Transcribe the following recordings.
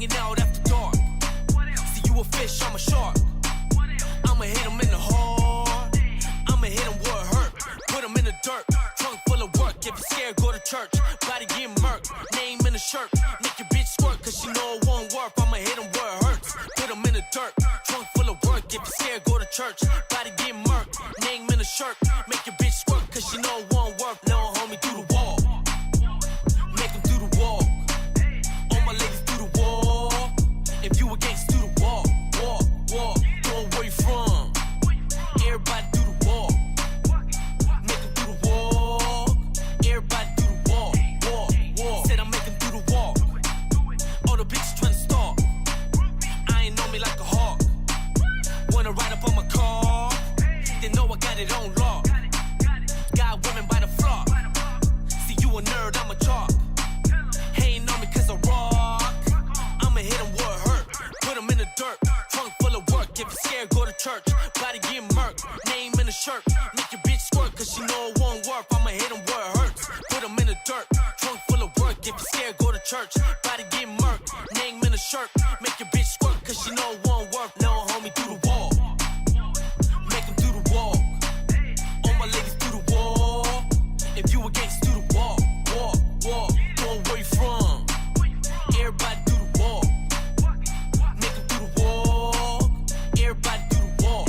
hanging out after dark. See, you a fish, I'm a shark. I'ma hit him in the heart. I'ma hit him where it hurt. Put him in the dirt. Trunk full of work. If you're scared, go to church. Body get murked. Name in the shirt. Make your bitch squirt, cause she know it won't work. I'ma hit him where it hurts. Put him in the dirt. Trunk full of work. If you're scared, go to church. Body get murked. Name in the shirt. Make your bitch squirt, cause she know it won't work. Now homie do the wall. Make him do the wall. All my ladies do the wall. If you against, do the wall. Walk. Go where you from. Everybody do the wall. Make him do the wall. Everybody do the wall. Said I'm making do the wall. All the bitches tryna stalk. I ain't know me like a hawk. Wanna ride up on my car. They know I got it on lock. Got women by the flock. See you a nerd, I'm a chalk. Hating on me cause I rock. I'ma hit him where it hurt. Put him in the dirt. Trunk full of work. If you're scared, go to church. Body get murked. Name in the shirt. Make your bitch squirt cause she know it won't work. I'ma hit him where it hurts. Put him in the dirt. Trunk full of work. If you're scared, go to church. Body get murked. Name in the shirt. Make your bitch squirt cause she know it won't work. Now homie do the wall. Make him do the wall. All my ladies do the wall. If you against, do the wall. Go where you from. Everybody do the wall. Make him do the wall. Everybody do the wall.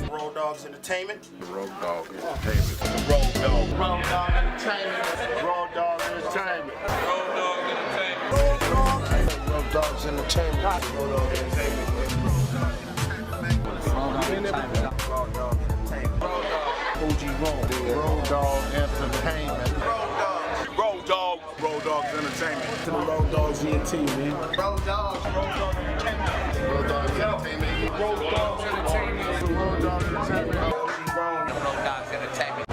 Rowdoggs Entertainment. Rowdoggs Entertainment. Rowdoggs Entertainment. Rowdoggs Entertainment. Rowdoggs Entertainment. Rowdoggs Entertainment. Rowdoggs Entertainment. Rowdoggs Entertainment. Rowdoggs Entertainment. OG Rowdoggs Entertainment. Rowdoggs Entertainment. To the Rowdoggs ENT, man. Rowdoggs Entertainment. Rowdoggs Entertainment. Rowdoggs Entertainment. Rowdoggs Entertainment.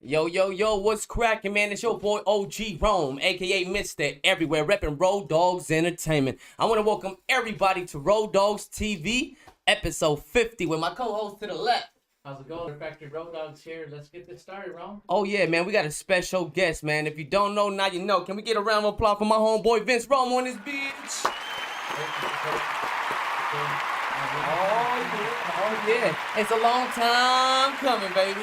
Yo, what's cracking, man? It's your boy OG Rome, aka Mr. Everywhere, repping Rowdoggs Entertainment. I want to welcome everybody to Rowdoggs TV, episode 50, with my co-host to the left. How's it going? Factory Rowdoggs here. Let's get this started, Ron. Oh yeah, man, we got a special guest, man. If you don't know, now you know. Can we get a round of applause for my homeboy Vince Romo on this bitch? Oh yeah, it's a long time coming, baby.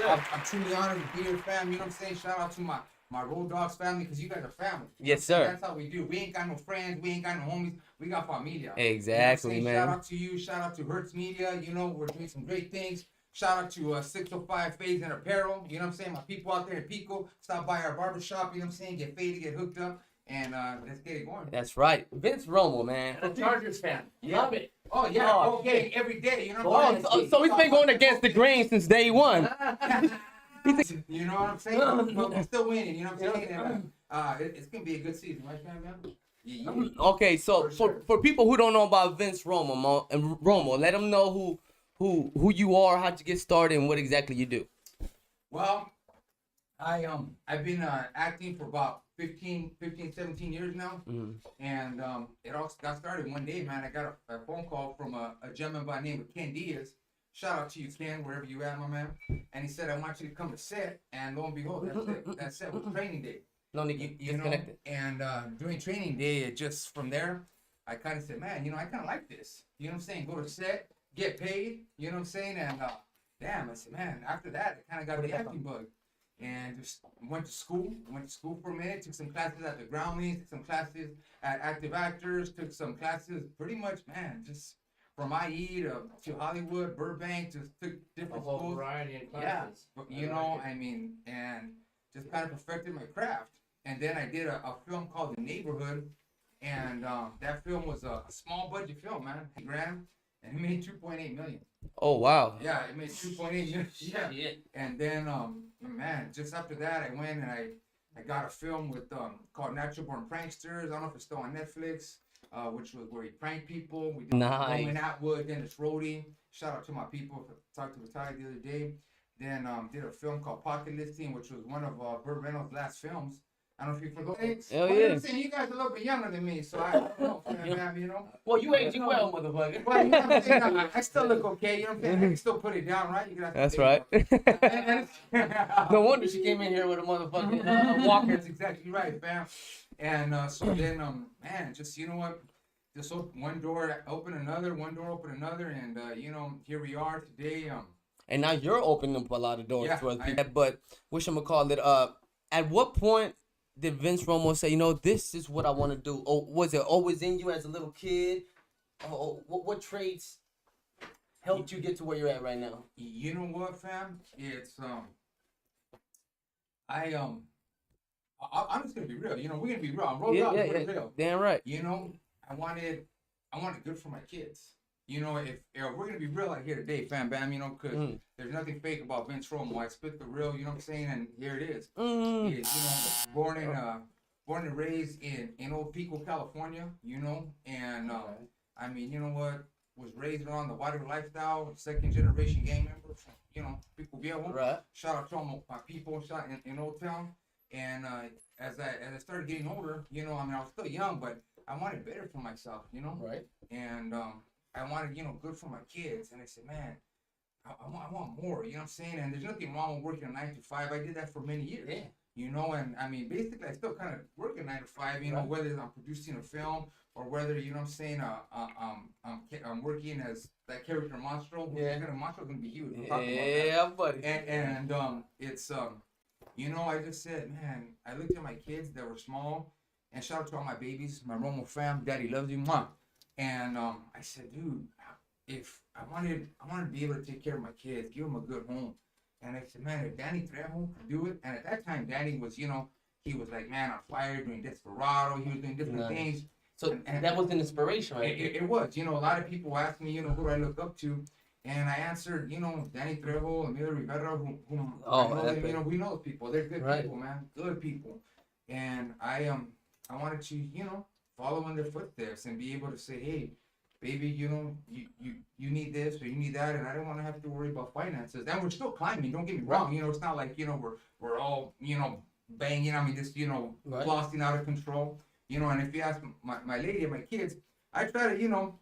I'm truly honored to be your fam. You know what I'm saying? Shout out to my Rowdoggs family, because you guys are family. Yes, sir. That's how we do. We ain't got no friends. We ain't got no homies. We got familia. Exactly, you know man. Shout out to you. Shout out to Hertz Media. You know, we're doing some great things. Shout out to 605 Fades and Apparel. You know what I'm saying? My people out there in Pico, stop by our barbershop. You know what I'm saying? Get faded, get hooked up, and let's get it going. That's right. Vince Romo, man. And a Chargers fan. Yeah. Love it. Oh, yeah. Oh. Okay, every day. You know what I'm saying? So he's been going against the grain since day one. You know what I'm saying? But we're still winning. You know what I'm saying? And, it's going to be a good season, right, man? Yeah. Okay, so for people who don't know about Vince Romo, let them know who you are, how'd you get started, and what exactly you do. Well, I've been acting for about 17 years now, and it all got started one day, man. I got a phone call from a gentleman by the name of Ken Diaz. Shout out to you, Ken, wherever you at, my man. And he said, I want you to come to set, and lo and behold, that's it. That set was training day. No need to get disconnected. And during training day, it just from there, I kind of said, man, I kind of like this. You know what I'm saying? Go to set, get paid. You know what I'm saying? And damn, I said, man. After that, I kind of got the acting bug, and just went to school. For a minute. Took some classes at the Groundlings. Took some classes at Active Actors. Took some classes, pretty much, man, just from IE to Hollywood, Burbank. Just took different schools. A whole variety of classes. Yeah, but and just kind of perfected my craft. And then I did a film called The Neighborhood, and that film was a small budget film, man. $1,000,000, and it made $2.8 million. Oh wow. Yeah, it made $2.8 million. Yeah. And then man, just after that, I went and I I got a film with called Natural Born Pranksters. I don't know if it's still on Netflix. Which was where he pranked people. We did Roman Atwood, Dennis Rhodey. Shout out to my people. Talked to Ty the other day. Then did a film called Pocket Listing, which was one of Burt Reynolds' last films. I don't know if you're familiar. Hell well, yeah. I'm saying you guys are a little bit younger than me, so I don't know, you know. Well, you aging well, motherfucker. Well, you know what I'm saying? I still look okay. You know what I'm saying? I can still put it down, right? You can That's right. No wonder she came in here with a motherfucking walker. That's exactly right, fam. And so then, man, just you know what? Just one door open another, one door open another, and you know, here we are today. And now you're opening up a lot of doors Yeah, to other people. But whatchamacallit, at what point did Vince Romo say, you know, this is what I want to do? Or was it always in you as a little kid? Or what traits helped you get to where you're at right now? You know what, fam? It's I'm just gonna be real. You know, we're gonna be real. I'm Rowdoggs, real. Damn right. You know, I wanted good for my kids. You know, if we're gonna be real out here today, fam, bam, you know, because there's nothing fake about Vince Romo. I spit the real, you know what I'm saying, and here it is. Mm-hmm. It's, you know, born and raised in Old Pico, California. You know, and I mean, you know what, was raised around the water lifestyle, second generation gang member from, you know, Pico Viejo. Right. Shout out to all my people, shout in Old Town. And as I started getting older, you know, I mean, I was still young, but I wanted better for myself, you know. Right. And I wanted, you know, good for my kids. And I said, man, I want more, you know what I'm saying? And there's nothing wrong with working a 9 to 5. I did that for many years. Yeah. You know, and I mean, basically, I still kind of work a 9 to 5, you know, whether I'm producing a film or whether, you know what I'm saying, I'm working as that character Monstro. Monstro's going to be huge. We'll talk about that. Yeah, buddy. And it's, you know, I just said, man, I looked at my kids that were small, and shout out to all my babies, my Romo fam, daddy loves you, mom. And I said, dude, if I wanted to be able to take care of my kids, give them a good home. And I said, man, if Danny Trejo could do it, and at that time, Danny was, you know, he was like, man, on fire, doing Desperado, he was doing different things. So and that was an inspiration, right? It was, you know, a lot of people ask me, you know, who do I look up to? And I answered, you know, Danny Trejo, Emilio Rivera, whom I know them, you know, we know those people. They're good people, man, good people. And I wanted to, you know, follow in their footsteps and be able to say, hey, baby, you know, you need this or you need that, and I don't want to have to worry about finances. And we're still climbing. Don't get me wrong. You know, it's not like, you know, we're all, you know, banging. I mean, just, you know, flossing out of control. You know, and if you ask my lady and my kids, I try to, you know,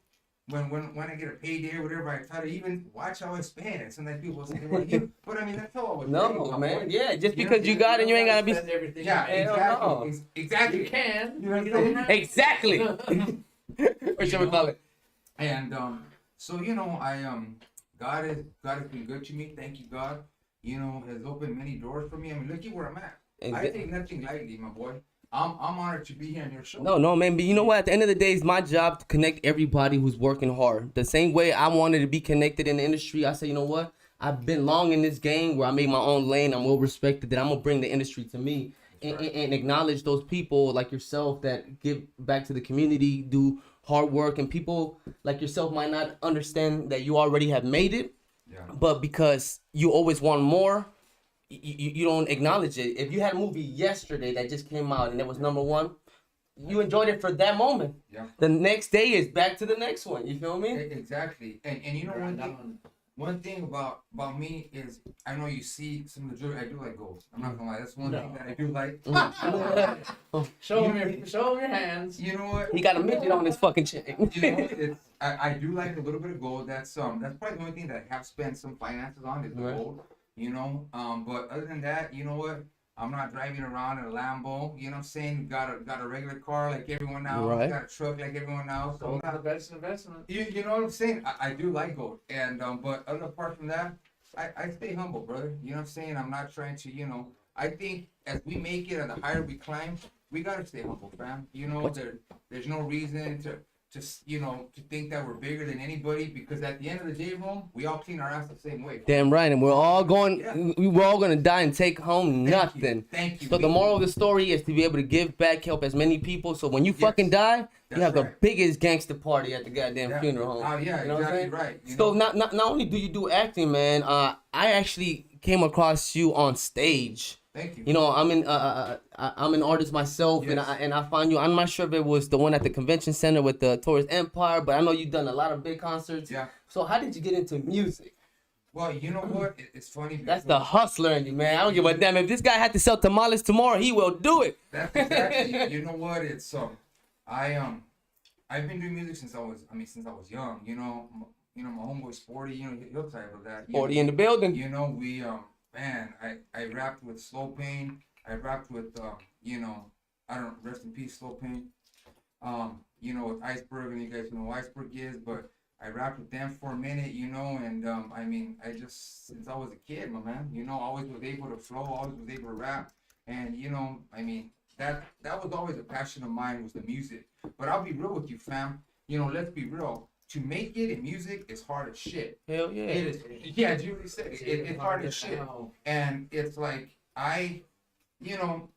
when I get a payday or whatever, I try to even watch how I spend it. Sometimes people say, well, but I mean, that's all I was no, man. Yeah, just because you got it, you ain't got to be. Everything. Yeah, exactly. Exactly. You can. You know what I'm saying? Exactly. What should we call it? And so, you know, God has been good to me. Thank you, God. You know, has opened many doors for me. I mean, look at where I'm at. I take nothing lightly, my boy. I'm honored to be here on your show. No, man. But you know what? At the end of the day, it's my job to connect everybody who's working hard. The same way I wanted to be connected in the industry, I say, you know what? I've been long in this game where I made my own lane. I'm well respected. That I'm gonna bring the industry to me and acknowledge those people like yourself that give back to the community, do hard work, and people like yourself might not understand that you already have made it, but because you always want more. You don't acknowledge it. If you had a movie yesterday that just came out and it was #1, you enjoyed it for that moment. Yeah. The next day is back to the next one. You feel me? Exactly. And you know one thing about me is I know you see some of the jewelry. I do like gold. I'm not gonna lie. That's one thing that I do like. Show him your hands. You know what? He got a midget on his fucking chin. You know, I do like a little bit of gold. That's probably the only thing that I have spent some finances on is the gold. You know, but other than that, you know what? I'm not driving around in a Lambo. You know what I'm saying? Got a regular car like everyone else. Right. Got a truck like everyone else. So Gold's the best investment. you know what I'm saying? I do like gold, and but apart from that, I stay humble, brother. You know what I'm saying? I'm not trying to, you know. I think as we make it and the higher we climb, we gotta stay humble, fam. You know, there's no reason to you know, to think that we're bigger than anybody, because at the end of the day, Rome, we all clean our ass the same way. Damn right, and we're all gonna die and take home nothing. Thank you. So the moral of the story is to be able to give back, help as many people. So when you fucking die, you have the biggest gangster party at the goddamn funeral home. Oh yeah, you know exactly right. So not only do you do acting, man, I actually came across you on stage. Thank you. You know, I'm an artist myself, Yes. and I find you. I'm not sure if it was the one at the convention center with the Tourist Empire, but I know you've done a lot of big concerts. Yeah. So how did you get into music? Well, you know what? It's funny. That's the hustler in you, man. I don't give a damn. If this guy had to sell tamales tomorrow, he will do it. That's exactly. You know what? It's I've been doing music since I was young. You know, my homeboy Sporty. You know, he'll tell you about that. 40 in the building. You know, we man, I rapped with Slow Pain. I rapped with you know, I don't rest in peace Slow Pain. You know, with Iceberg, and you guys know who Iceberg is, but I rapped with them for a minute, you know, and I mean, I just, since I was a kid, my man, you know, always was able to flow, always was able to rap, and you know, I mean, that was always a passion of mine, was the music. But I'll be real with you, fam. You know, let's be real. To make it in music is hard as shit. Hell yeah. It is. Yeah, Julie said it's hard as shit. And it's like you know,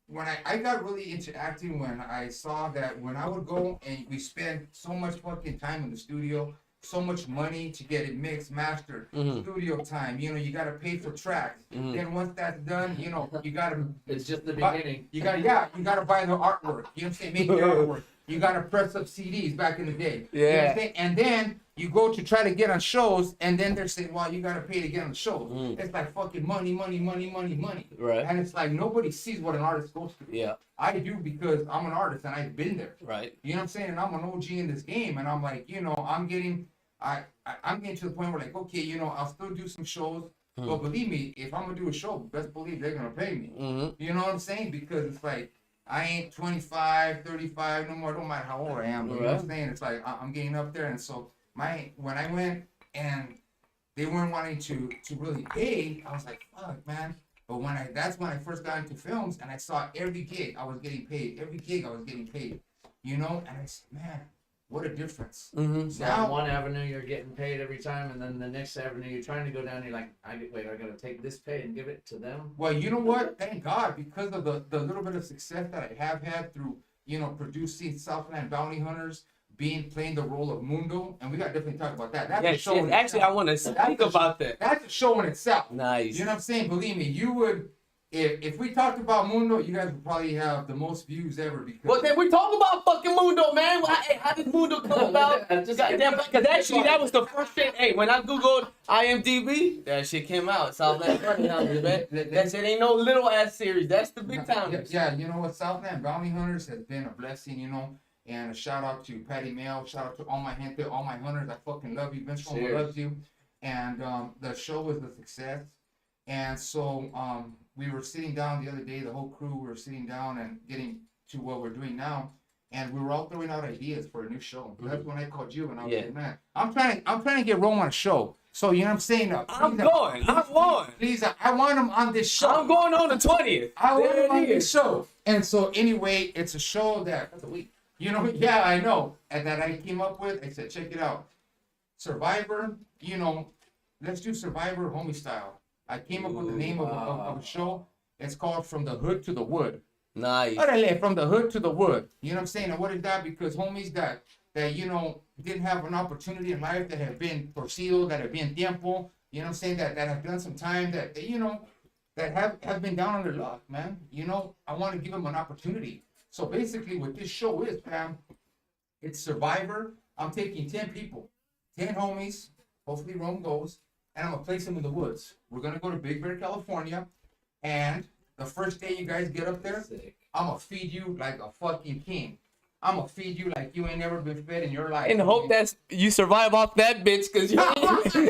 when I got really into acting when I saw that when I would go and we spend so much fucking time in the studio, so much money to get it mixed, mastered, studio time, you know, you gotta pay for tracks. Then once that's done, you know, you gotta It's just the beginning. you gotta buy the artwork. You know what I'm saying? Make the artwork. You gotta press up CDs back in the day. You know what I'm saying? And then you go to try to get on shows, and then they're saying, well, you gotta pay to get on the shows. It's like fucking money. Right. And it's like nobody sees what an artist goes through. Yeah. I do because I'm an artist and I've been there. Right. You know what I'm saying? And I'm an OG in this game, and I'm like, you know, I'm getting to the point where like, okay, you know, I'll still do some shows, but believe me, if I'm gonna do a show, best believe they're gonna pay me. You know what I'm saying? Because it's like, I ain't 25, 35 no more. Don't matter how old I am. You know what I'm saying? It's like I'm getting up there, and so when I went and they weren't wanting to really pay, I was like, fuck, man. But that's when I first got into films, and I saw every gig I was getting paid. Every gig I was getting paid. You know, and I said, man, what a difference. So on one avenue you're getting paid every time, and then the next avenue you're trying to go down, you're like, I gotta take this pay and give it to them. Well, you know what? Thank God, because of the little bit of success that I have had through, you know, producing Southland Bounty Hunters, playing the role of Mundo, and we got to definitely talk about that. That's a show in Actually, itself. I want to speak about that. That's a show in itself. Nice. You know what I'm saying? Believe me, you would. If we talked about Mundo, you guys would probably have the most views ever. Because Well, then we talk about fucking Mundo, man. How did Mundo come about? Goddamn, because actually that was the first shit. Hey, when I googled IMDb, that shit came out. Southland Bounty Hunters, man. That shit ain't no little ass series. That's the big time. Yeah, you know what? Southland Bounty Hunters has been a blessing, you know. And a shout out to Patty Mail. Shout out to all my gente, all my hunters. I fucking love you. Vince Romo loves you. And the show was a success. And so we were sitting down the other day, the whole crew, we were sitting down and getting to what we're doing now. And we were all throwing out ideas for a new show. That's when I called you, and I was like, man, I'm trying to get Romo on a show. So, you know what I'm saying? I'm going. Please, I want him on this show. I'm going on the 20th. I want him on this show. And so, anyway, it's a show that, you know, yeah, I know. And that I came up with, I said, check it out. Survivor, you know, let's do Survivor homie style. I came up with the name of a show. It's called From the Hood to the Wood. Nice. From the hood to the wood. You know what I'm saying? And what is that? Because homies that you know, didn't have an opportunity in life, that have been torcido, that have been tiempo, you know what I'm saying? That have done some time, that you know, that have been down on their luck, man. You know, I want to give them an opportunity. So basically what this show is, fam, it's Survivor. I'm taking 10 people, 10 homies, hopefully Rome goes, and I'm going to place them in the woods. We're going to go to Big Bear, California, and the first day you guys get up there, I'm going to feed you like a fucking king. I'm going to feed you like you ain't never been fed in your life. And hope that you survive off that bitch, because after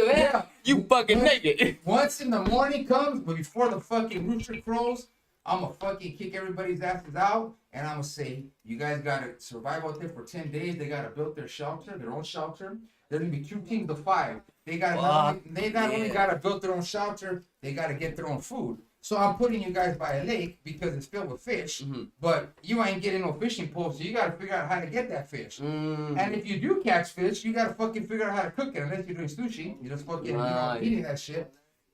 that, you fucking naked. Once in the morning comes, but before the fucking rooster crows, I'm going to fucking kick everybody's asses out, and I'm going to say, you guys got to survive out there for 10 days. They got to build their shelter, their own shelter. There's going to be 2 teams of 5. They not only got to build their own shelter, they got to get their own food. So I'm putting you guys by a lake because it's filled with fish, but you ain't getting no fishing pole, so you got to figure out how to get that fish. And if you do catch fish, you got to fucking figure out how to cook it. Unless you're doing sushi, you just fucking eating that shit.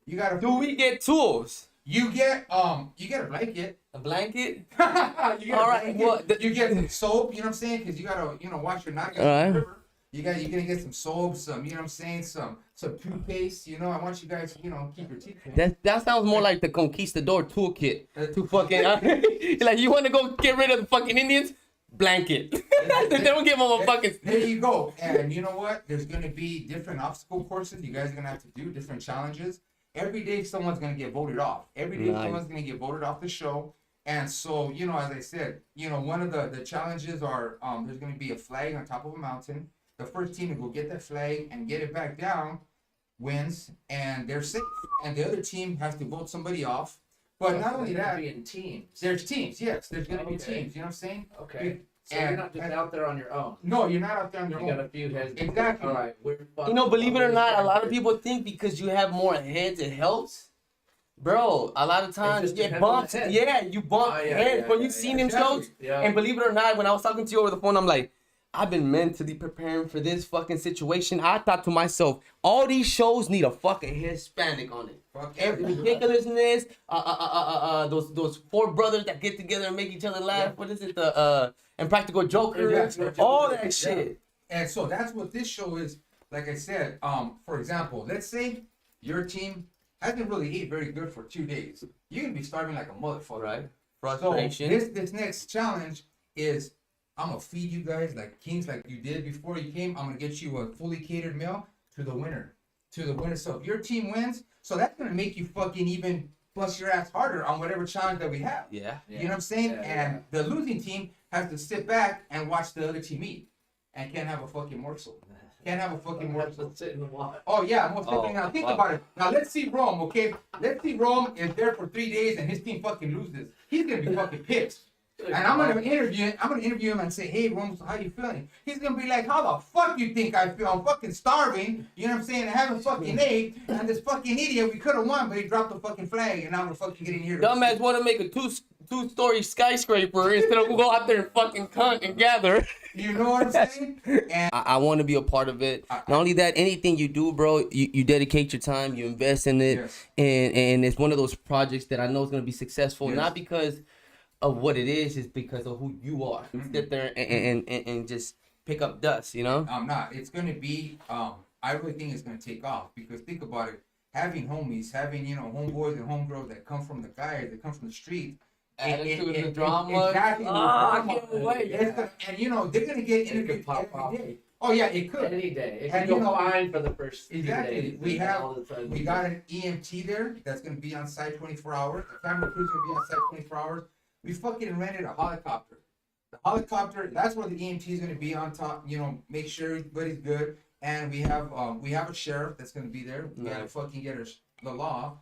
You got to. Do we get tools? You get a blanket. A blanket? You get All right. Well, you get soap. You know what I'm saying? Because you gotta wash your knife in right. the river. you're gonna get some soap, some, you know what I'm saying, some toothpaste. You know, I want you guys, you know, keep your teeth clean. That sounds more like the Conquistador toolkit. To fucking like you want to go get rid of the fucking Indians? Blanket. They don't give them a fucking. There you go. And you know what? There's gonna be different obstacle courses. You guys are gonna have to do different challenges. Every day someone's gonna get voted off. Every day someone's gonna get voted off the show. And so, you know, as I said, you know, one of the challenges are there's gonna be a flag on top of a mountain. The first team to go get that flag and get it back down wins, and they're safe. And the other team has to vote somebody off. But not only that, be in teams. there's teams. Yes, there's gonna be teams. You know what I'm saying? Okay. So And- you're not just out there on your own. No, you're not out there on your You got own. a few heads. Exactly. All right. We're You know, believe it or not, a lot of people think because you have more heads, it helps. Bro, a lot of times just you get depends on bumped. the head. Yeah, you bump Oh, yeah, heads. yeah, Bro, you yeah, seen yeah. them shows? Yeah. And believe it or not, when I was talking to you over the phone, I'm like, I've been mentally preparing for this fucking situation. I thought to myself, all these shows need a fucking Hispanic on it. Fuck Every everything. ridiculousness, those four brothers that get together and make each other laugh. What is it? The Impractical Joker. Yeah, All yeah. that shit. And so that's what this show is. Like I said, for example, let's say your team hasn't really ate very good for 2 days. You're gonna be starving like a motherfucker. Right. So Frustration. this next challenge is I'm gonna feed you guys like kings, like you did before you came. I'm gonna get you a fully catered meal to the winner. So if your team wins, so that's gonna make you fucking even bust your ass harder on whatever challenge that we have. Yeah. You know what I'm saying? Yeah, And the losing team has to sit back and watch the other team eat, and can't have a fucking morsel. Can't have a fucking morsel. Let's sit and watch. Oh yeah, most definitely. Now think wow. about it. Now let's see Rome, okay? Let's see Rome is there for 3 days and his team fucking loses. He's gonna be fucking pissed. And I'm gonna interview him and say, hey Rome, so how you feeling? He's gonna be like, how the fuck you think I feel? I'm fucking starving, you know what I'm saying? I haven't fucking ate, and this fucking idiot, we could have won, but he dropped the fucking flag, and now I'm gonna fucking get in here. Dumbass want to make a two-story skyscraper instead of go out there and fucking cunt and gather. You know what I'm saying? And I want to be a part of it. Not only that, anything you do, bro, you dedicate your time, you invest in it, Yes. and it's one of those projects that I know is gonna be successful. Yes. Not because of what it is because of who you are. Sit there and just pick up dust, you know. I'm not. It's gonna be. I really think it's gonna take off because think about it. Having homies, having homeboys and homegirls that come from the guys, that come from the street. Attitude and the drama. Exactly. I can't wait. And they're gonna get interviewed pop every off. day. Oh yeah, it could. Any day. It And can you go know- fine for the first few Exactly. days. We and have all of a sudden- we got an EMT there that's gonna be on site 24 hours. The camera crew's gonna be on site 24 hours. We fucking rented a helicopter. The helicopter, that's where the EMT is gonna be on top. Make sure everybody's good. And we have a sheriff that's gonna be there. We gotta fucking get the law,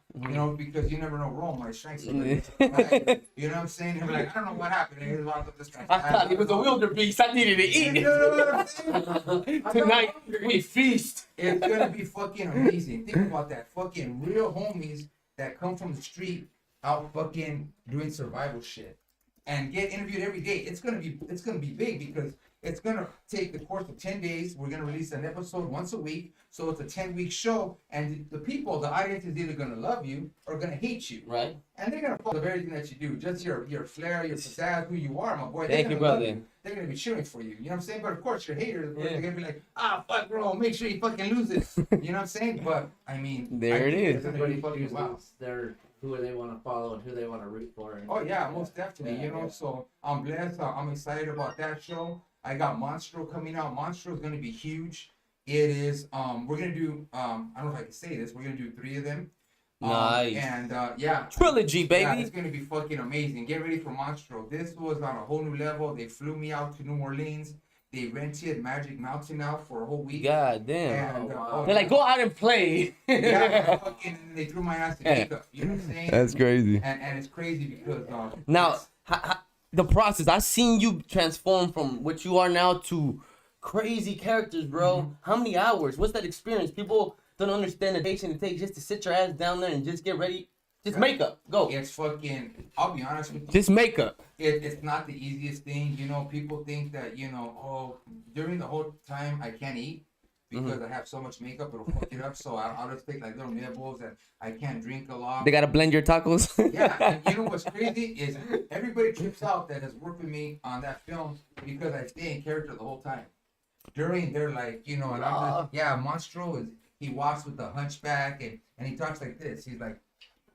because you never know Rome might strike somebody. Right? You know what I'm saying? He'll be like, I don't know what happened. And he's locked up this guy. I thought it was a wildebeest. I needed to You eat. know what I'm saying? Tonight we feast. It's gonna be fucking amazing. Think about that. Fucking real homies that come from the street out fucking doing survival shit and get interviewed every day. It's gonna be big because it's gonna take the course of 10 days. We're gonna release an episode once a week. So it's a 10-week show, and the audience is either gonna love you or gonna hate you. Right. And they're gonna follow everything that you do. Just your flair, your pizzazz, who you are, my boy. Thank you, gonna love brother. They're gonna be cheering for you. You know what I'm saying? But of course, your haters, Yeah. they're gonna be like, fuck, bro, make sure you fucking lose it. You know what I'm saying? But I mean, There I it think is. it's gonna Everybody be fucking chooses wow. who they want to follow and who they want to root for. And Oh yeah, most definitely. Yeah. So I'm blessed. I'm excited about that show. I got Monstro coming out. Monstro is gonna be huge. It is. We're gonna do. I don't know if I can say this. We're gonna do 3 of them. Nice. And yeah. Trilogy, Yeah, baby. it's gonna be fucking amazing. Get ready for Monstro. This was on a whole new level. They flew me out to New Orleans. They rented Magic Mountain out for a whole week. God damn. And, Oh, wow. They're like, go out and play. yeah, fucking, they threw my ass in makeup. You know what I'm saying? crazy. And it's crazy because Now, it's- the process, I seen you transform from what you are now to crazy characters, bro. How many hours? What's that experience? People don't understand the patience it takes just to sit your ass down there and just get ready. Just makeup. Go. it's fucking. I'll be honest with you. Just makeup. It's not the easiest thing. People think that during the whole time I can't eat because I have so much makeup, it'll fuck it up. So I'll just take like little nibbles, and I can't drink a lot. They gotta blend your tacos. Yeah, and you know what's crazy is everybody trips out that has worked with me on that film because I stay in character the whole time. during their like, you know, and I'm just, yeah, Monstro is he walks with the hunchback and he talks like this. He's like,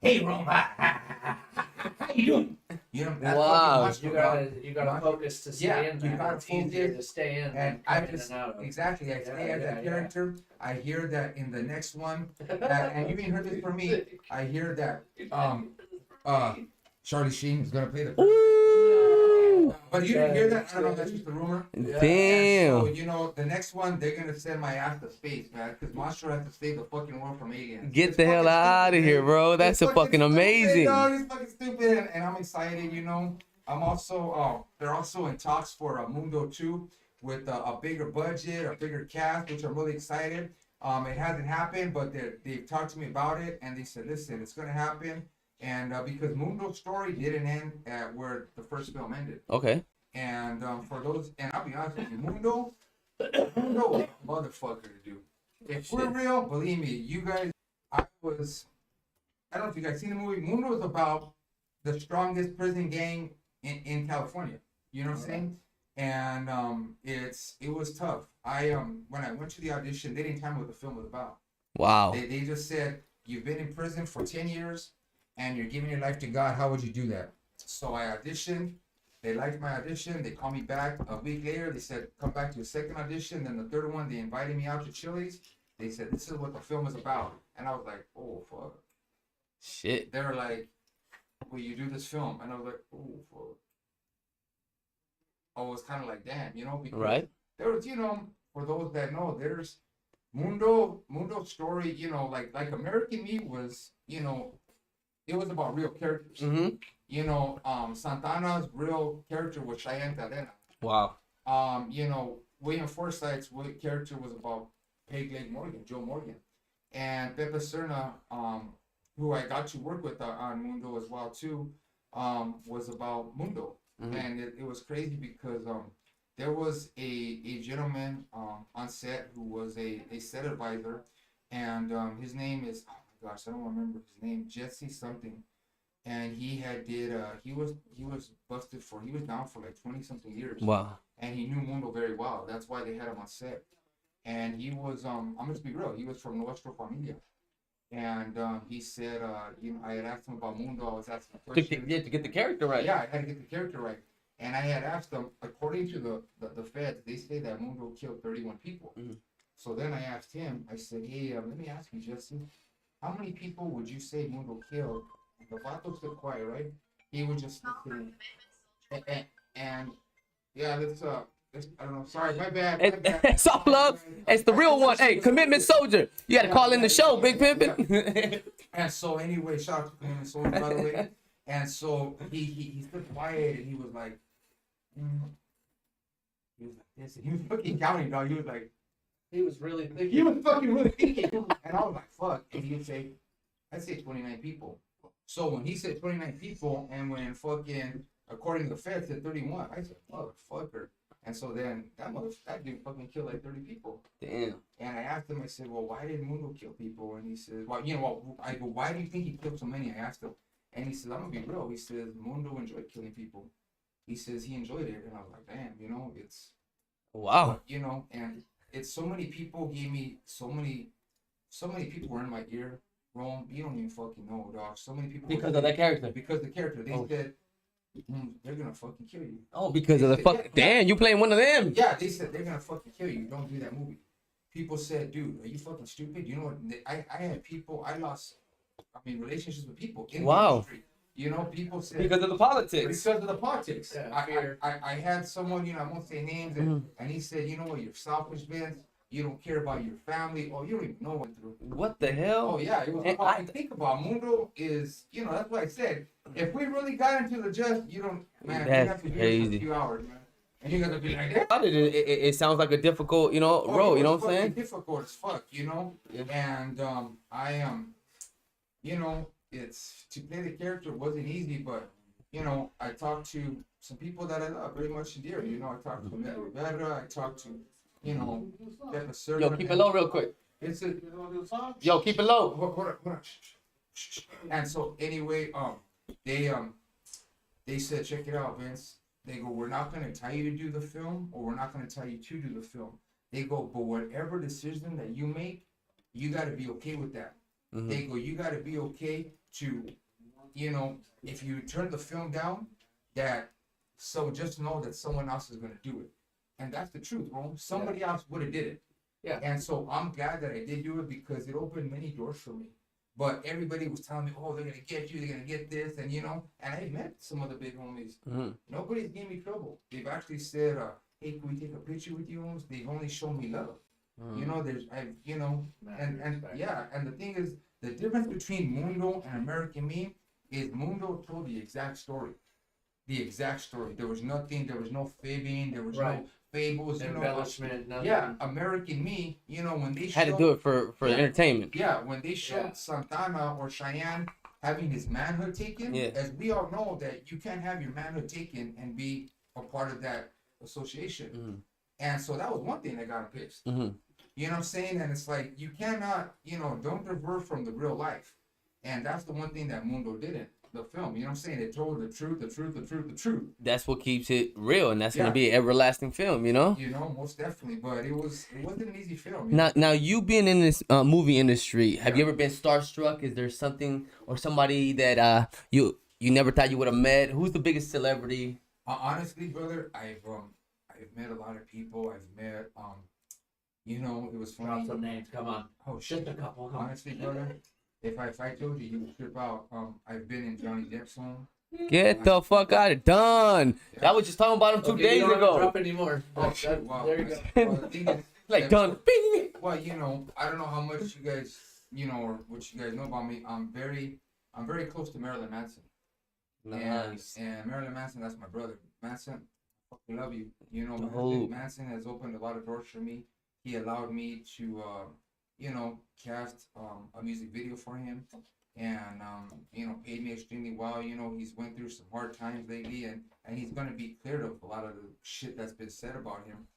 "Hey, Roma, how you doing?" You know, that's Wow. fucking Monstro, You gotta focus to stay in there. you gotta It's easier focus. to stay in And than I come in just and out. exactly I stay as that character. I hear that in the next one, and you even heard this from me. I hear that Charlie Sheen is gonna play the. But you didn't hear that? I don't know. That's just a rumor. Damn. So you know, the next one they're gonna send my ass to space, man, because Monstro has to save the fucking world from aliens. Get It's the hell fucking out of stupid, here, man. bro. That's It's a fucking amazing. Stupid, dog. It's fucking stupid, and I'm excited. You know, I'm also they're also in talks for Mundo 2 with a bigger budget, a bigger cast, which I'm really excited. It hasn't happened, but they've talked to me about it, and they said, listen, it's gonna happen, and because Mundo's story didn't end at where the first film ended. Okay. And for those, and I'll be honest with you, Mundo is a motherfucker to do. If we're real, believe me, you guys, I don't know if you guys seen the movie. Mundo is about the strongest prison gang in California. You know what I'm saying? And it was tough. When I went to the audition, they didn't tell me what the film was about. Wow. They just said, you've been in prison for 10 years and you're giving your life to God. How would you do that? So I auditioned. They liked my audition. They called me back a week later. They said, come back to a second audition. Then the third one, they invited me out to Chili's. They said, this is what the film is about. And I was like, oh, fuck. Shit. They were like, will you do this film? And I was like, oh, fuck. I was kind of like, damn, you know, because Right. there was, you know, for those that know, there's Mundo's story, you know, like American Me was, you know, it was about real characters. Mm-hmm. You know, Santana's real character was Cheyenne Cadena. Wow. You know, William Forsythe's character was about Peg Leg Morgan, Joe Morgan. And Pepe Serna, who I got to work with on Mundo as well too, was about Mundo. Mm-hmm. And it was crazy because there was a gentleman on set who was a set advisor, and his name is, oh my gosh, I don't remember his name, Jesse something. And he was busted for, he was down for like 20 something years. Wow. And he knew Mundo very well. That's why they had him on set. And he was, I'm gonna be real, he was from Nuestra Familia. And he said, you know, I had asked him about Mundo. I was asking questions. To get the character right. Yeah, I had to get the character right. And I had asked them, according to the feds, they say that Mundo killed 31 people. Mm-hmm. So then I asked him, I said, hey, let me ask you, Jesse, how many people would you say Mundo killed? And the vato stood quiet, right? He was just listening. And yeah, let's I don't know. Sorry, my bad. It's all love. It's the real one. Hey, commitment soldier. You got to call in the show, Big Pimpin'. Yeah. And so anyway, shout out to Commitment Soldier, by the way. And so he stood quiet and he was like, he was like this. And he was fucking counting, dog. He was like, He was really thinking. he was fucking really thinking. And I was like, fuck. And he would say, I'd say 29 people. So when he said 29 people, and when fucking, according to the feds, said 31, I said, motherfucker. And so then that dude fucking killed like 30 people. Damn. And I asked him, I said, well, why did Mundo kill people? And he says, well, you know, I go, why do you think he killed so many? I asked him. And he says, I'm gonna be real. He says, Mundo enjoyed killing people. He says he enjoyed it. And I was like, damn, you know, it's, wow. You know, and it's so many people gave me so many people were in my ear. Rome, you don't even fucking know, dog. So many people. Because of that character. Because the character. They said, they're gonna fucking kill you. Oh, because of the fuck. Damn, you playing one of them. Yeah, they said they're gonna fucking kill you. Don't do that movie. People said, dude, are you fucking stupid? You know what? I had people, relationships with people in the industry. You know, people said Because of the politics. Because of the politics. Yeah, I had someone, you know, I won't say names, and he said, you know what, you're selfish, Vince. You don't care about your family. Oh, you don't even know what through. What the hell? Oh yeah, it was. I think about Mundo is, you know, that's what I said. If we really got into the just, you don't, man. That's you have to do crazy. it for a few hours, man. And you're gonna be like that. It sounds like a difficult, you know, role. You know what I'm saying? Difficult as fuck, you know. Yeah. And I am, you know, it's to play the character wasn't easy, but you know, I talked to some people that I love very much and dear. You know, I talked to Mary Rivera. I talked to, you know, Yo, keep it low real quick. It's a, Yo, keep it low. Hold on. And so anyway, they said, check it out, Vince. They go, we're not gonna tell you to do the film, or we're not gonna tell you to do the film. They go, but whatever decision that you make, you got to be okay with that. They go, you got to be okay to, you know, if you turn the film down, that, so just know that someone else is going to do it. And that's the truth, bro. Somebody else would have did it. Yeah. And so I'm glad that I did do it because it opened many doors for me. But everybody was telling me, oh, they're going to get you, they're going to get this, and you know, and I met some of the big homies. Nobody's giving me trouble. They've actually said, hey, can we take a picture with you? They've only shown me love. You know, and the thing is, the difference between Mundo and American Me is Mundo told the exact story. The exact story. There was nothing, there was no fibbing, there was no fables, embellishment, nothing. Yeah, American Me, you know, when they Had to do it for entertainment. Yeah, when they showed Santana or Cheyenne having his manhood taken, as we all know that you can't have your manhood taken and be a part of that association. And so that was one thing that got him pissed. You know what I'm saying? And it's like, you cannot, you know, don't divert from the real life. And that's the one thing that Mundo didn't. The film, you know what I'm saying? They told the truth. That's what keeps it real, and that's gonna be an everlasting film, you know. You know, most definitely. But it wasn't an easy film. Now you being in this movie industry, have you ever been starstruck? Is there something or somebody that you never thought you would have met? Who's the biggest celebrity? Honestly, brother, I've met a lot of people. I've met you know, it was funny. Drop some names, come on. Oh shit, Just a couple. honestly, brother. If I told you, you would trip out. I've been in Johnny Depp's home. Get the fuck out of done. I was just talking about him 2 days you don't ago. Drop anymore. Oh shit! Wow. There you go. Well, the thing is, Like done. Bing. well, you know, I don't know how much you guys, you know, or what you guys know about me. I'm very close to Marilyn Manson. Nice. And Marilyn Manson, that's my brother. Manson, I fucking love you. You know, Oh. Manson has opened a lot of doors for me. He allowed me to, you know, cast a music video for him, and you know, paid me extremely well. You know, he's went through some hard times lately, and he's gonna be cleared of a lot of the shit that's been said about him.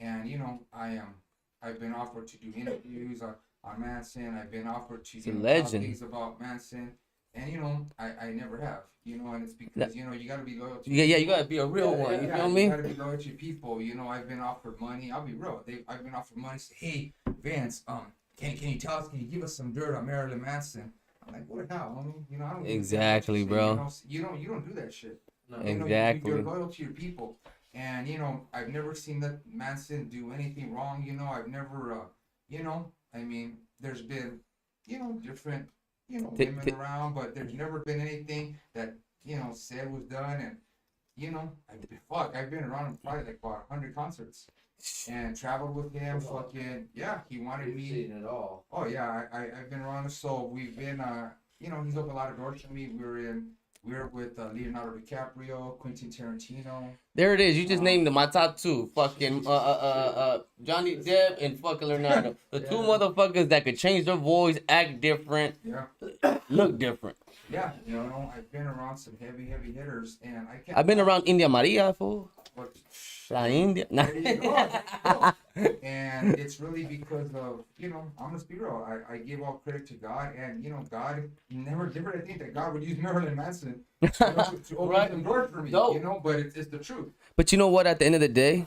And you know, I've been offered to do interviews on Manson. I've been offered to talk things about Manson, and you know, I never have. You know, and it's because you know, you gotta be loyal to You gotta be a real one. You feel me? You gotta be loyal to people. You know, I've been offered money. I'll be real. I've been offered money. Say, hey, Vance, can you tell us? Can you give us some dirt on Marilyn Manson? I'm like, what the hell, homie? You know, I don't Exactly, bro. You don't do that shit. No. Exactly. You're loyal to your people, and you know, I've never seen that Manson do anything wrong. You know, I've never, you know, I mean, there's been, you know, different, you know, women around, but there's never been anything that, you know, said was done. And you know, I've been around him probably like about 100 concerts and traveled with him. Fucking he wanted me. Seen it all. Oh yeah, I've been around. So we've been, you know, he's opened a lot of doors for me. We're with Leonardo DiCaprio, Quentin Tarantino. There it is. You just named them. My top two. Fucking Johnny Depp and fucking Leonardo. The two motherfuckers that could change their voice, act different, look different. Yeah, you know, I've been around some heavy hitters, and I can't. I've been around India Maria, fool. But, La India. there you go. And it's really because of, you know, I'm gonna be real. I give all credit to God, and you know, God never did. I think that God would use Marilyn Manson to open some doors for me. Dope. You know, but it's the truth. But you know what? At the end of the day,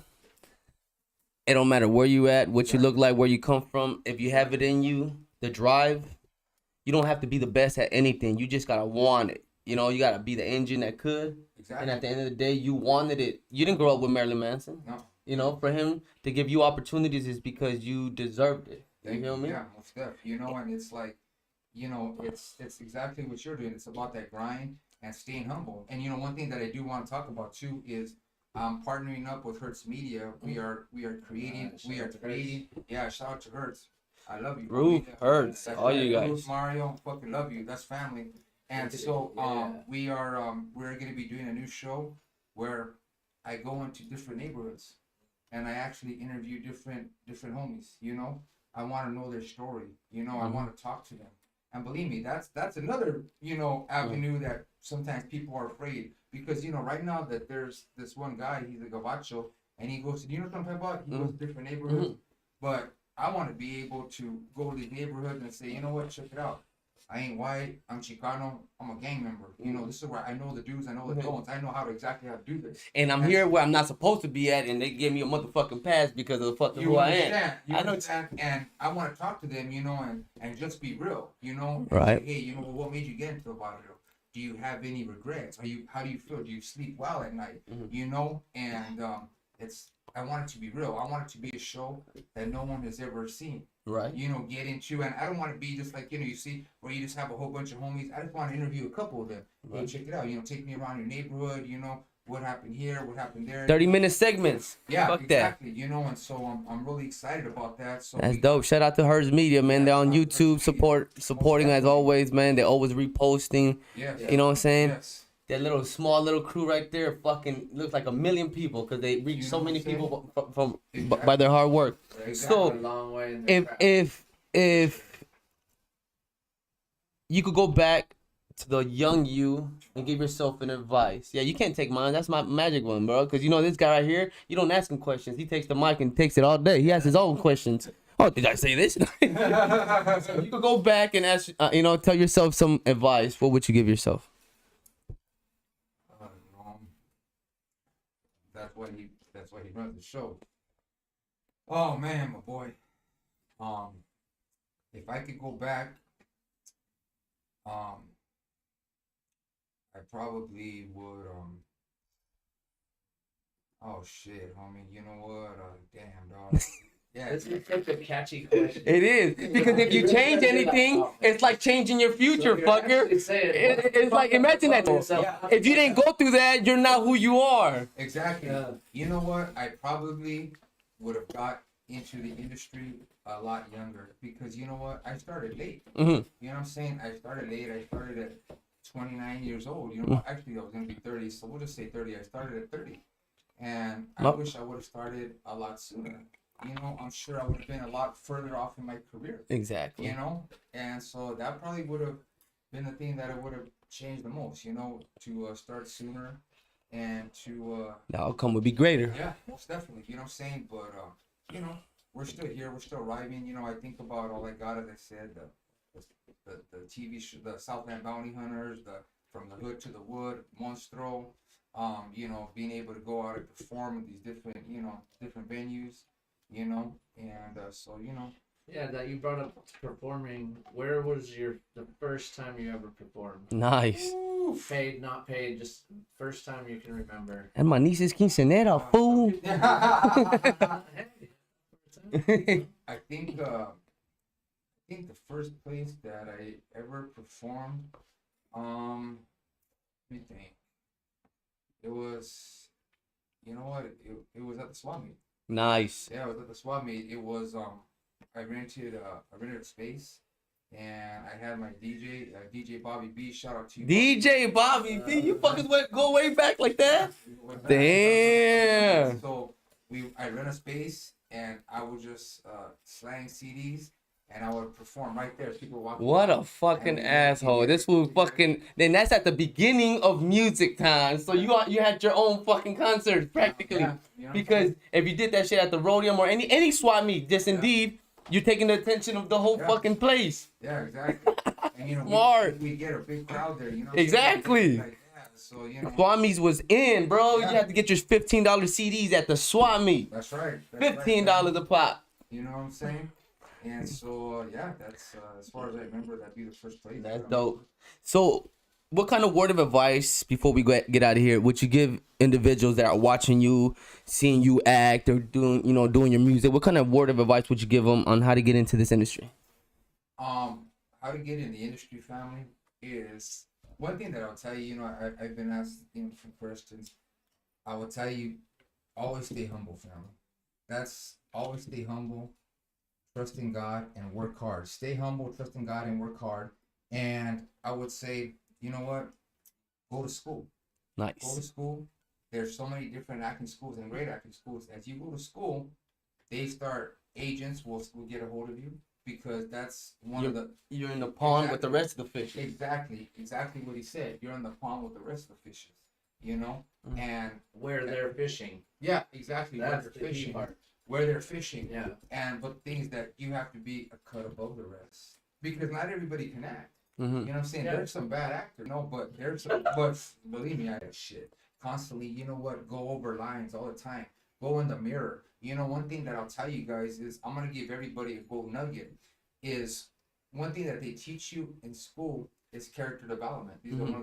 it don't matter where you at, what you look like, where you come from. If you have it in you, the drive, you don't have to be the best at anything. You just gotta want it. You know, you gotta be the engine that could. Exactly. And at the end of the day, you wanted it. You didn't grow up with Marilyn Manson. No. You know, for him to give you opportunities is because you deserved it. You feel me? Yeah, most definitely. You know, and it's like, you know, it's exactly what you're doing. It's about that grind and staying humble. And you know, one thing that I do want to talk about too is partnering up with Hertz Media. We are creating. Yeah, shout out to Hertz. I love you. Roof, Hertz, all you guys. Roof, Mario, fucking love you. That's family. And so we're gonna be doing a new show where I go into different neighborhoods and I actually interview different homies. You know, I want to know their story. You know, I want to talk to them. And believe me, that's another, you know, avenue that sometimes people are afraid, because you know, right now that there's this one guy, he's a gabacho, and he goes to, you know what I'm talking about? He goes to different neighborhoods, but I want to be able to go to these neighborhoods and say, you know what, check it out. I ain't white. I'm Chicano. I'm a gang member. You know, this is where I know the do's. I know the don'ts. I know exactly how to do this. And I'm here where I'm not supposed to be at, and they give me a motherfucking pass because of the fucking who I am. You understand? And I want to talk to them, you know, and just be real, you know. And Right. say, hey, you know, what made you get into the vaudeville? Do you have any regrets? How do you feel? Do you sleep well at night? You know, and I want it to be real. I want it to be a show that no one has ever seen. Right. You know, get into, and I don't want to be just like, you know, you see where you just have a whole bunch of homies. I just want to interview a couple of them. Hey, check it out. You know, take me around your neighborhood. You know, what happened here, what happened there. 30-minute segments. Yeah, Fuck exactly. that. You know, and so I'm really excited about that. So That's dope. Shout out to Herz Media, man. They're on YouTube, supporting as always, man. They're always reposting. Yes. You know what I'm saying? Yes. That little small little crew right there fucking looks like 1 million people because they reach You so know many what I'm people from by their hard work. Exactly. So A long way in their craft. if you could go back to the young you and give yourself an advice. Yeah, you can't take mine. That's my magic one, bro. Because you know this guy right here, you don't ask him questions. He takes the mic and takes it all day. He has his own questions. Oh, did I say this? So you could go back and ask, tell yourself some advice. What would you give yourself? That's why he runs the show. Oh man, my boy. If I could go back, I probably would. Oh shit, homie. You know what? Damn, dog. Yeah, This is such a catchy question. It is. Because if you change anything, it's like changing your future, fucker. It's like, imagine that. If you didn't go through that, you're not who you are. exactly. Yeah. You know what? I probably would have got into the industry a lot younger because you know what? I started late. Mm-hmm. You know what I'm saying? I started late. I started at 29 years old. You know, actually I was gonna be 30, so we'll just say 30. I started at 30, and I wish I would have started a lot sooner. You know, I'm sure I would have been a lot further off in my career. Exactly. You know, and so that probably would have been the thing that I would have changed the most. You know, to start sooner, and to The outcome would be greater. yeah, most definitely. You know what I'm saying? But you know, we're still here. We're still arriving. You know, I think about all I got, as I said, the TV show, the Southland Bounty Hunters, the From the Hood to the Wood, Monstro. You know, being able to go out and perform at these different, different venues. You know, and so you know. Yeah, that you brought up performing. Where was the first time you ever performed? Nice. Paid, not paid, just first time you can remember. And my niece's quinceanera, fool. I think the first place that I ever performed, let me think. It was, you know what? It was at the swap meet. Nice. Yeah, it was at the swap meet. It was I rented a space, and I had my DJ Bobby B. Shout out to you, DJ Bobby B, you fuckers go way back like that? Bobby. Damn. So I rent a space, and I would just slang CDs, and I would perform right there. People walking. What a fucking asshole. This was fucking. Then that's at the beginning of music time. So you had your own fucking concerts practically. Yeah, you know Because if you did that shit at the Rodeum or any swap meet, just indeed, you're taking the attention of the whole fucking place. Yeah, exactly. And you know, Smart. we get a big crowd there. You know. Exactly. Like, yeah, so you know. Swap meets was in, bro. Yeah. You had to get your $15 CDs at the swap meet. That's right. $15 a pop. You know what I'm saying? And so yeah, that's as far as I remember, that'd be the first place. That's dope. So, what kind of word of advice before we get out of here would you give individuals that are watching you, seeing you act, or doing your music? What kind of word of advice would you give them on how to get into this industry? How to get in the industry, family, is one thing that I'll tell you. You know, I've been asked for questions. I will tell you, always stay humble, family. That's always stay humble. Trust in God and work hard. Stay humble, trust in God and work hard. And I would say, you know what? Go to school. Go to Nice. school. There's so many different acting schools and great acting schools. As you go to school, agents will get a hold of you because that's You're in the pond with the rest of the fish. exactly what he said. You're in the pond with the rest of the fishes. You know, and Where they're fishing. yeah, exactly. That's where the they're key fishing. part. Where they're fishing. Yeah. But things that you have to be a cut above the rest because not everybody can act. You know what I'm saying? Yeah. There's some bad actors, no, but there's some, but believe me, I shit constantly. You know what? Go over lines all the time. Go in the mirror. You know, one thing that I'll tell you guys is I'm gonna give everybody a gold nugget. Is one thing that they teach you in school is character development. These are one of the